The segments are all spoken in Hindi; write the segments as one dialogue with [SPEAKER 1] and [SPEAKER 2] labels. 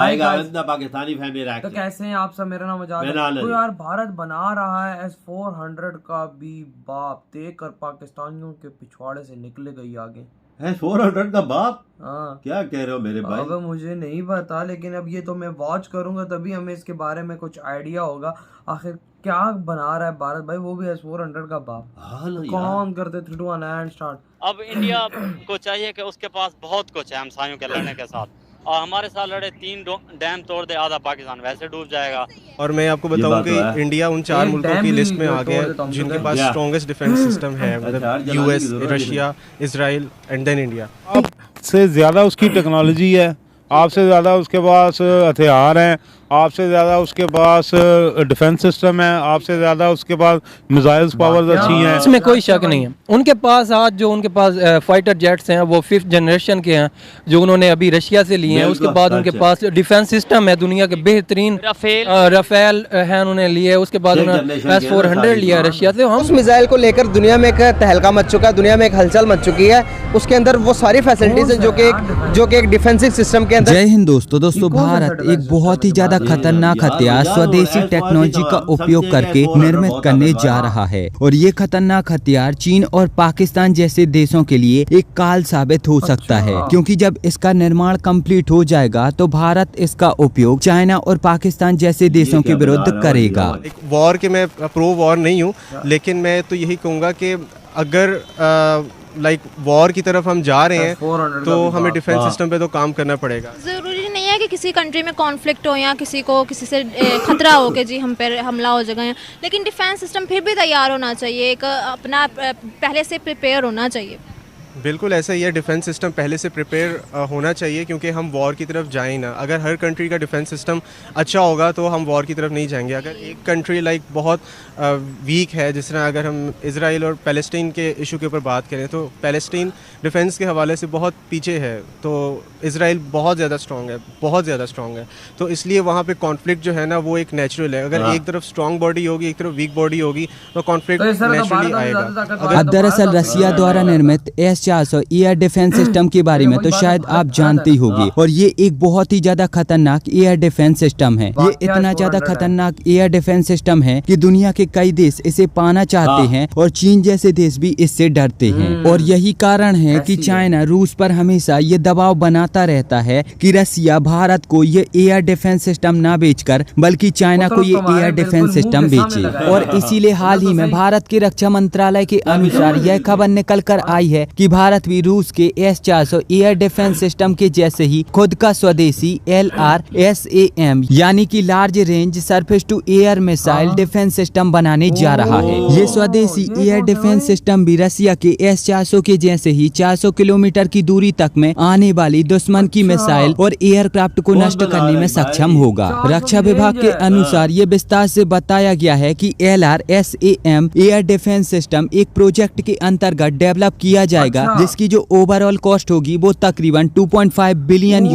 [SPEAKER 1] आएगा पाकिस्तानी फैमिली रैक।
[SPEAKER 2] तो कैसे हैं आप सब? मेरा नाम आजाद है। तो यार भारत बना रहा है S-400 का भी बाप, देख कर पाकिस्तानियों के पिछवाड़े से निकले गई आगे।
[SPEAKER 1] S-400 का बाप?
[SPEAKER 2] हाँ,
[SPEAKER 1] क्या कह रहे हो मेरे भाई?
[SPEAKER 2] अब मुझे नहीं पता, लेकिन अब ये तो मैं वॉच करूंगा तभी हमें इसके बारे में कुछ आइडिया होगा। आखिर क्या बना रहा है भारत भाई, वो भी S-400 का बाप। कौन करते 3 2 1 एंड स्टार्ट।
[SPEAKER 3] अब इंडिया को चाहिए कि उसके पास बहुत कुछ है हमसायों के लड़ने के साथ, और हमारे साथ लड़े 3 डैम तोड़ दे, आधा पाकिस्तान वैसे डूब जाएगा।
[SPEAKER 4] और मैं आपको बताऊं कि इंडिया उन 4 मुल्कों की लिस्ट में आ गया है जिनके पास स्ट्रॉन्गेस्ट डिफेंस सिस्टम है, मतलब US, Russia, Israel and then India.
[SPEAKER 5] आपसे ज़्यादा उसकी टेक्नोलॉजी है, आपसे ज़्यादा उसके पास हथियार हैं, आपसे ज़्यादा उसके पास डिफेंस सिस्टम है, आपसे ज़्यादा उसके पास मिसाइल्स पावर्स अच्छी हैं।
[SPEAKER 6] इसमें कोई शक नहीं है। उनके पास आज जो उनके पास फाइटर जेट्स हैं वो 5th जनरेशन के हैं जो उन्होंने अभी रशिया से लिए हैं। उसके बाद उनके पास डिफेंस सिस्टम है दुनिया के बेहतरीन, राफेल है उन्होंने लिए। उसके बाद उन्होंने S-400 लिया रशिया से।
[SPEAKER 7] उस मिसाइल को लेकर दुनिया में एक तहलका मच चुका है, दुनिया में एक हलचल मच चुकी है। उसके अंदर वो सारी फैसिलिटीज हैं जो कि एक डिफेंसिव सिस्टम के अंदर।
[SPEAKER 8] जय हिंद दोस्तों भारत एक बहुत ही ज्यादा खतरनाक हथियार स्वदेशी टेक्नोलॉजी का उपयोग करके निर्मित करने जा रहा है, और ये खतरनाक हथियार चीन और पाकिस्तान जैसे देशों के लिए एक काल साबित हो सकता है, क्योंकि जब इसका निर्माण कंप्लीट हो जाएगा तो भारत इसका उपयोग चाइना और पाकिस्तान जैसे देशों के विरुद्ध करेगा।
[SPEAKER 4] वॉर के मैं प्रो वॉर नहीं हूँ, लेकिन मैं तो यही कहूँगा कि अगर वॉर की तरफ हम जा रहे हैं तो हमें डिफेंस सिस्टम पे तो काम करना पड़ेगा।
[SPEAKER 9] ज़रूरी नहीं है कि किसी कंट्री में कॉन्फ्लिक्ट हो या किसी को किसी से खतरा हो कि जी हम पर हमला हो जाएगा, लेकिन डिफेंस सिस्टम फिर भी तैयार होना चाहिए, एक अपना पहले से प्रिपेयर होना चाहिए।
[SPEAKER 4] बिल्कुल ऐसा ही है, डिफेंस सिस्टम पहले से प्रिपेयर होना चाहिए, क्योंकि हम वॉर की तरफ जाएं ना। अगर हर कंट्री का डिफेंस सिस्टम अच्छा होगा तो हम वॉर की तरफ नहीं जाएंगे। अगर एक कंट्री बहुत वीक है, जिस तरह अगर हम इसराइल और पैलेस्टीन के इशू के ऊपर बात करें तो पैलेस्टीन डिफेंस के हवाले से बहुत पीछे है, तो इसराइल बहुत ज़्यादा स्ट्रॉन्ग है, बहुत ज़्यादा स्ट्रॉन्ग है। तो इसलिए वहाँ पे कॉन्फ्लिक्ट जो है ना वो एक नेचुरल है। अगर एक तरफ स्ट्रॉन्ग बॉडी होगी, एक तरफ वीक बॉडी होगी, तो कॉन्फ्लिक्ट नेचुरली आएगा।
[SPEAKER 8] अब दरअसल रसिया द्वारा निर्मित S-400 एयर डिफेंस सिस्टम के बारे में तो शायद आप जानते ही होंगे, और ये एक बहुत ही ज्यादा खतरनाक एयर डिफेंस सिस्टम है। ये इतना ज्यादा खतरनाक एयर डिफेंस सिस्टम है कि दुनिया के कई देश इसे पाना चाहते हैं, और चीन जैसे देश भी इससे डरते हैं। और यही कारण है कि चाइना रूस पर हमेशा ये दबाव बनाता रहता है कि रसिया भारत को ये एयर डिफेंस सिस्टम ना बेचकर बल्कि चाइना को ये एयर डिफेंस सिस्टम बेचे। और इसीलिए हाल ही में भारत के रक्षा मंत्रालय के अनुसार यह खबर निकल कर आई है कि भारत भी रूस के S-400 एयर डिफेंस सिस्टम के जैसे ही खुद का स्वदेशी LRSAM यानी कि large range surface to air missile defence system बनाने जा रहा है। ये स्वदेशी एयर डिफेंस सिस्टम भी रसिया के S-400 के जैसे ही 400 किलोमीटर की दूरी तक में आने वाली दुश्मन की मिसाइल और एयरक्राफ्ट को नष्ट करने में सक्षम होगा। रक्षा विभाग के अनुसार ये विस्तार से बताया गया है कि LRSAM एयर डिफेंस सिस्टम एक प्रोजेक्ट के अंतर्गत डेवलप किया जाएगा, जिसकी जो ओवरऑल कॉस्ट होगी वो तकरीबन $2.5 बिलियन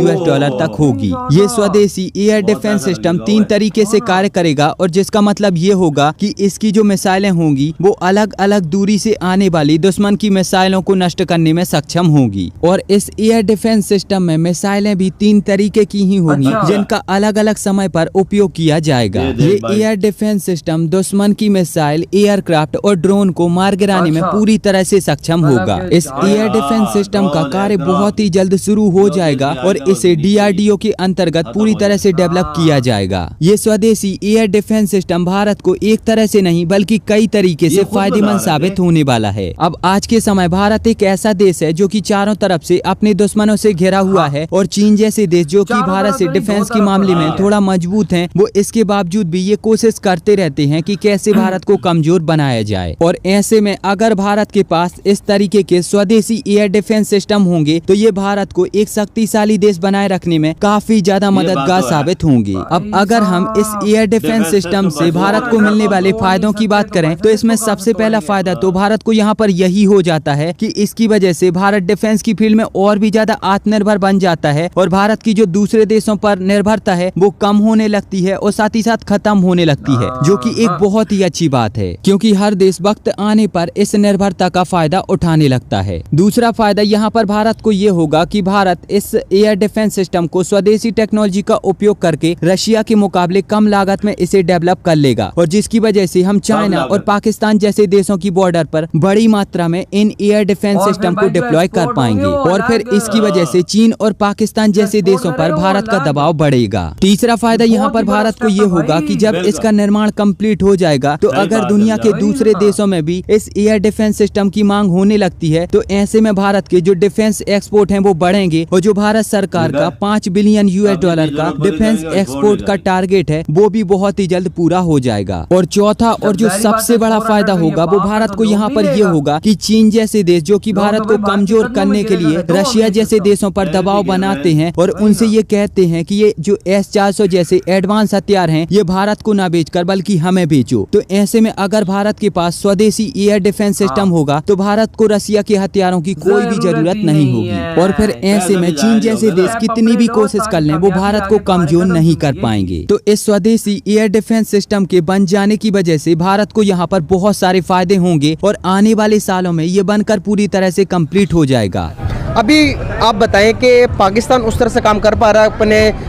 [SPEAKER 8] तक होगी। ये स्वदेशी एयर डिफेंस सिस्टम 3 तरीके से कार्य करेगा, और जिसका मतलब ये होगा कि इसकी जो मिसाइलें होंगी वो अलग अलग दूरी से आने वाली दुश्मन की मिसाइलों को नष्ट करने में सक्षम होगी। और इस एयर डिफेंस सिस्टम में मिसाइलें भी 3 तरीके की ही होंगी, जिनका अलग अलग समय पर उपयोग किया जाएगा। ये एयर डिफेंस सिस्टम दुश्मन की मिसाइल, एयरक्राफ्ट और ड्रोन को मार गिराने में पूरी तरह से सक्षम होगा। इस एयर डिफेंस सिस्टम का कार्य बहुत ही जल्द शुरू हो जाएगा, और इसे DRDO के अंतर्गत पूरी तरह से डेवलप किया जाएगा। ये स्वदेशी एयर डिफेंस सिस्टम भारत को एक तरह से नहीं बल्कि कई तरीके से फायदेमंद साबित होने वाला है। अब आज के समय भारत एक ऐसा देश है जो कि चारों तरफ से अपने दुश्मनों से घिरा हुआ है, और चीन जैसे देश जो कि भारत से डिफेंस के मामले में थोड़ा मजबूत हैं, वो इसके बावजूद भी ये कोशिश करते रहते हैं कि कैसे भारत को कमजोर बनाया जाए। और ऐसे में अगर भारत के पास इस तरीके के स्वदेशी एयर डिफेंस सिस्टम होंगे तो ये भारत को एक शक्तिशाली देश बनाए रखने में काफी ज्यादा मददगार साबित होंगे। अब अगर हम इस एयर डिफेंस सिस्टम से भारत को मिलने वाले फायदों की बात करें तो इसमें सबसे पहला फायदा तो भारत को यहाँ पर यही हो जाता है कि इसकी वजह से भारत डिफेंस की फील्ड में और भी ज्यादा आत्मनिर्भर बन जाता है, और भारत की जो दूसरे देशों पर निर्भरता है वो कम होने लगती है और साथ ही साथ खत्म होने लगती है, जो कि एक बहुत ही अच्छी बात है, क्योंकि हर देश वक्त आने पर इस निर्भरता का फायदा उठाने लगता है। है। दूसरा फायदा यहाँ पर भारत को ये होगा कि भारत इस एयर डिफेंस सिस्टम को स्वदेशी टेक्नोलॉजी का उपयोग करके रशिया के मुकाबले कम लागत में इसे डेवलप कर लेगा, और जिसकी वजह से हम चाइना और पाकिस्तान जैसे देशों की बॉर्डर पर बड़ी मात्रा में इन एयर डिफेंस सिस्टम को डिप्लॉय कर पाएंगे, और फिर इसकी वजह से चीन और पाकिस्तान जैसे देशों पर भारत का दबाव बढ़ेगा। तीसरा फायदा यहाँ पर भारत को ये होगा कि जब इसका निर्माण कंप्लीट हो जाएगा तो अगर दुनिया के दूसरे देशों में भी इस एयर डिफेंस सिस्टम की मांग होने लगती है तो ऐसे में भारत के जो डिफेंस एक्सपोर्ट हैं वो बढ़ेंगे, और जो भारत सरकार का $5 बिलियन का डिफेंस एक्सपोर्ट का टारगेट है वो भी बहुत ही जल्द पूरा हो जाएगा। और चौथा और जो सबसे बड़ा फायदा होगा वो भारत को यहाँ पर ये होगा कि चीन जैसे देश जो कि भारत को कमजोर करने के लिए रशिया जैसे देशों पर दबाव बनाते हैं और उनसे ये कहते हैं कि ये जो S-400 जैसे एडवांस हथियार हैं ये भारत को ना बेचकर बल्कि हमें बेचो। तो ऐसे में अगर भारत के पास स्वदेशी एयर डिफेंस सिस्टम होगा तो भारत को रशिया के हथियारों की कोई भी जरूरत नहीं होगी, और फिर ऐसे में चीन जैसे देश कितनी भी कोशिश कर लें वो भारत को कमजोर नहीं कर पाएंगे। तो इस स्वदेशी एयर डिफेंस सिस्टम के बन जाने की वजह से भारत को यहाँ पर बहुत सारे फायदे होंगे और आने वाले सालों में ये बनकर पूरी तरह से कंप्लीट हो जाएगा।
[SPEAKER 7] अभी आप बताएं कि पाकिस्तान उस तरह से काम कर पा रहा है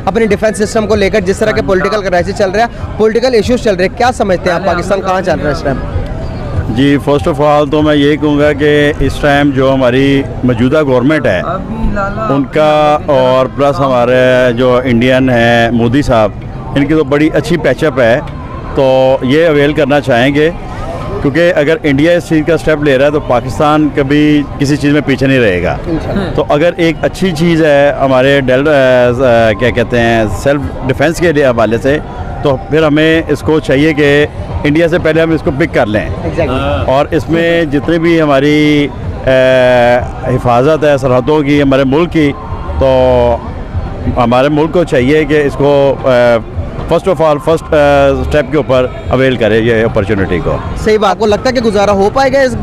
[SPEAKER 7] अपने डिफेंस सिस्टम को लेकर, जिस तरह के पॉलिटिकल क्राइसिस चल रहा है, पॉलिटिकल इश्यूज चल रहे हैं, क्या समझते हैं आप पाकिस्तान कहाँ चल रहा है इस टाइम?
[SPEAKER 10] जी, फर्स्ट ऑफ ऑल तो मैं यही कहूँगा कि इस टाइम जो हमारी मौजूदा गवर्नमेंट है उनका और प्लस हमारे जो इंडियन है मोदी साहब, इनकी तो बड़ी अच्छी पैचअप है, तो ये अवेल करना चाहेंगे क्योंकि अगर इंडिया इस चीज़ का स्टेप ले रहा है तो पाकिस्तान कभी किसी चीज़ में पीछे नहीं रहेगा। तो अगर एक अच्छी चीज़ है हमारे क्या कहते हैं सेल्फ डिफेंस के हवाले से, तो फिर हमें इसको चाहिए कि इंडिया से पहले हम इसको पिक कर लें और इसमें जितनी भी हमारी हिफाजत है सरहदों की हमारे मुल्क की, तो हमारे मुल्क को चाहिए कि इसको first of all first step के ऊपर अवेल करे ये अपॉर्चुनिटी को।
[SPEAKER 7] सही बात। आपको लगता है कि गुजारा हो पाएगा इस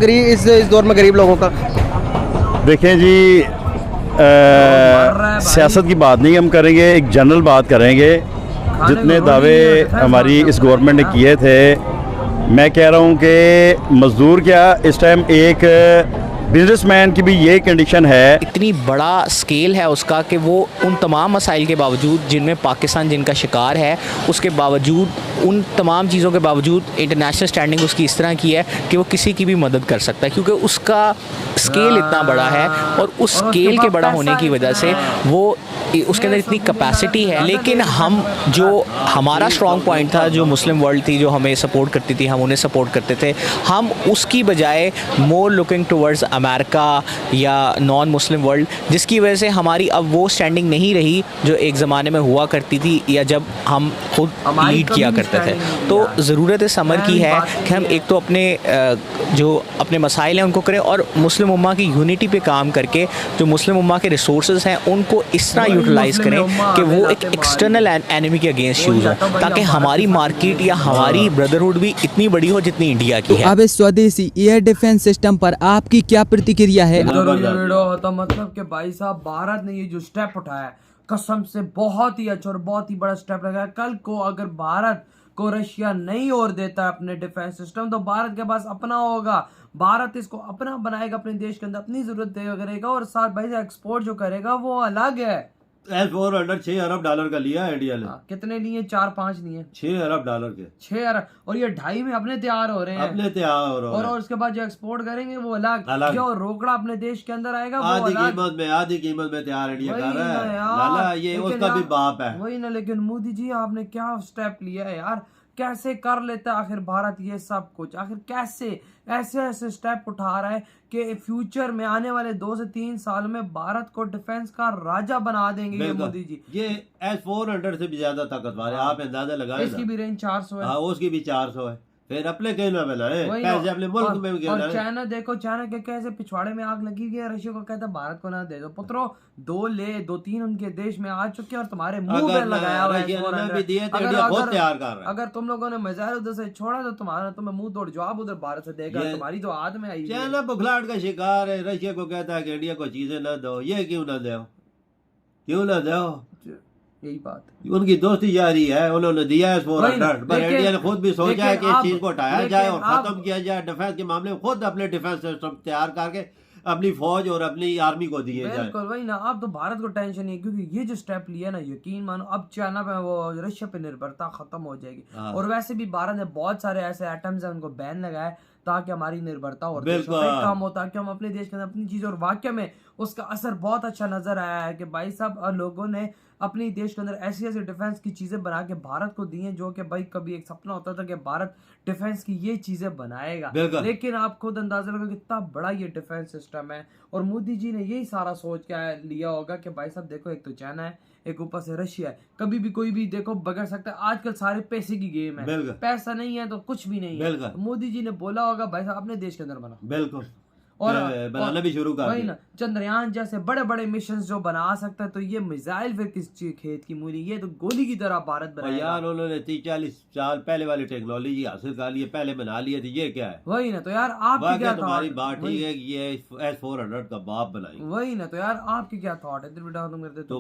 [SPEAKER 7] दौर में गरीब लोगों का?
[SPEAKER 10] देखें जी, सियासत की बात नहीं हम करेंगे, एक जनरल बात करेंगे। जितने दावे हमारी इस गवर्नमेंट ने किए थे, मैं कह रहा हूँ कि मज़दूर क्या, इस टाइम एक बिजनेसमैन की भी ये कंडीशन है,
[SPEAKER 11] इतनी बड़ा स्केल है उसका कि वो उन तमाम मसाइल के बावजूद जिनमें पाकिस्तान जिनका शिकार है, उसके बावजूद, उन तमाम चीज़ों के बावजूद इंटरनेशनल स्टैंडिंग उसकी इस तरह की है कि वो किसी की भी मदद कर सकता है, क्योंकि उसका स्केल इतना बड़ा है और उस स्केल के बड़ा होने की वजह से वो उसके अंदर इतनी कैपेसिटी है। लेकिन हम जो हमारा स्ट्रॉन्ग पॉइंट था, जो मुस्लिम वर्ल्ड थी जो हमें सपोर्ट करती थी, हम उन्हें सपोर्ट करते थे, हम उसकी बजाय मोर लुकिंग टुवर्ड्स अमेरिका या नॉन मुस्लिम वर्ल्ड, जिसकी वजह से हमारी अब वो स्टैंडिंग नहीं रही जो एक ज़माने में हुआ करती थी या जब हम खुद लीड किया करते थे। तो ज़रूरत समर की है कि हम एक तो अपने मसाइल हैं उनको करें और मुस्लिम उम्मा की यूनिटी पे काम करके जो मुस्लिम उम्मा के रिसोर्सेज हैं उनको इस तरह यूटिलाइज करें कि वो एक एक्सटर्नल एनिमी के अगेंस्ट यूज हो, ताकि हमारी मार्केट या हमारी ब्रदरहुड भी इतनी बड़ी हो जितनी इंडिया की है।
[SPEAKER 8] अब इस स्वदेशी एयर डिफेंस सिस्टम पर आपकी क्या प्रतिक्रिया है?
[SPEAKER 2] तो मतलब कि भाई साहब, भारत ने ये जो स्टेप उठाया कसम से बहुत ही अच्छा और बहुत ही बड़ा स्टेप लगा। कल को अगर भारत को रशिया नहीं और देता अपने डिफेंस सिस्टम तो भारत के पास अपना होगा, भारत इसको अपना बनाएगा, अपने देश के अंदर अपनी जरूरत करेगा और साथ भाई एक्सपोर्ट जो करेगा वो अलग है।
[SPEAKER 1] S-400 $6 अरब का लिया है इंडिया ने।
[SPEAKER 2] कितने लिए? 4-5 लिए,
[SPEAKER 1] $6 अरब के 6
[SPEAKER 2] अरब, और ये 2.5 में अपने तैयार हो रहे हैं,
[SPEAKER 1] अपने तैयार हो रहे हैं।
[SPEAKER 2] और उसके बाद जो एक्सपोर्ट करेंगे वो अलग। जो रोकड़ा अपने देश के अंदर आएगा वो
[SPEAKER 1] आधी कीमत में तैयार इंडिया कर रहा है लाला, ये उसका भी बाप है
[SPEAKER 2] वही ना। लेकिन मोदी जी आपने क्या स्टेप लिया है यार, कैसे कर लेता है आखिर भारत ये सब कुछ? आखिर कैसे ऐसे स्टेप उठा रहा है कि फ्यूचर में आने वाले 2 से 3 साल में भारत को डिफेंस का राजा बना देंगे ये मोदी जी।
[SPEAKER 1] ये S-400 से भी ज्यादा ताकतवर है, आप अंदाजा लगाएं।
[SPEAKER 2] इसकी भी रेंज 400 है।
[SPEAKER 1] हाँ, उसकी भी 400 है। फिर अपने कहना बनाए, पैसे अपने मुल्क में भी।
[SPEAKER 2] और चाइना देखो, चाइना के कैसे पिछवाड़े में आग लगी है, रशिया को कहता है भारत को ना दे दो पुत्रो, 2-3 उनके देश में आ चुके हैं और तुम्हारे मुंह पे लगाया हुआ है। अगर तुम लोगों ने मिसाइल उधर से छोड़ा तो तुम्हें मुंह तोड़ जवाब उधर भारत से देगा, तुम्हारी तो हाथ में आई।
[SPEAKER 1] चाइना बुखलाहट का शिकार है, रशिया को कहता है कि इंडिया को चीजें ना दो। ये क्यों ना दो?
[SPEAKER 2] यही बात,
[SPEAKER 1] उनकी दोस्ती जारी है, उन्होंने दिया है S-400, पर इंडिया ने खुद भी सोचा है कि इस चीज को हटाया जाए और खत्म किया जाए। डिफेंस के मामले में खुद अपने डिफेंस सिस्टम तैयार करके अपनी फौज और अपनी आर्मी को दिए जाए।
[SPEAKER 2] बिल्कुल वही ना, अब तो भारत को टेंशन नहीं है, क्योंकि ये जो स्टेप लिया ना, यकीन मानो अब चाइना पे वो रशिया पे निर्भरता खत्म हो जाएगी।
[SPEAKER 1] हाँ।
[SPEAKER 2] और वैसे भी भारत ने बहुत सारे ऐसे एटम्स हैं उनको बैन लगाया है ताकि हमारी निर्भरता और
[SPEAKER 1] बिल्कुल।
[SPEAKER 2] देशों पे कम हो, ताकि हम अपने देश के अंदर अपनी चीज, और वाकई में उसका असर बहुत अच्छा नजर आया है कि भाई साहब लोगों ने अपनी देश के अंदर ऐसी ऐसी डिफेंस की चीजें बना के भारत को दी हैं, जो कि भाई कभी एक सपना होता था कि भारत डिफेंस की ये चीजें बनाएगा, लेकिन आप खुद अंदाजा लगाओ कितना बड़ा ये डिफेंस सिस्टम है। और मोदी जी ने यही सारा सोच के लिया होगा कि भाई साहब देखो, एक तो चाइना है, एक ऊपर से रशिया है, कभी भी कोई भी देखो बगड़ सकता है। आजकल सारे पैसे की गेम है, पैसा नहीं है तो कुछ भी नहीं है। तो मोदी जी ने बोला होगा भाई साहब अपने देश के अंदर बना,
[SPEAKER 1] बिल्कुल,
[SPEAKER 2] और
[SPEAKER 1] बनाना भी शुरू कर
[SPEAKER 2] वही ना, चंद्रयान जैसे बड़े बड़े मिशन जो बना सकता है, तो ये मिसाइल फिर किस खेत की मूली, ये तो गोली की तरह भारत बनाएगा।
[SPEAKER 1] यार उन्होंने 30-40 साल पहले वाली टेक्नोलॉजी हासिल कर ली, पहले बना लिए थे, ये क्या है?
[SPEAKER 2] वही ना, तो यार आपकी क्या
[SPEAKER 1] तुम्हारी बात ठीक है कि ये S-400 का बाप बनाई।
[SPEAKER 2] वही ना, तो यार आपकी क्या थॉट है? तुम करते तो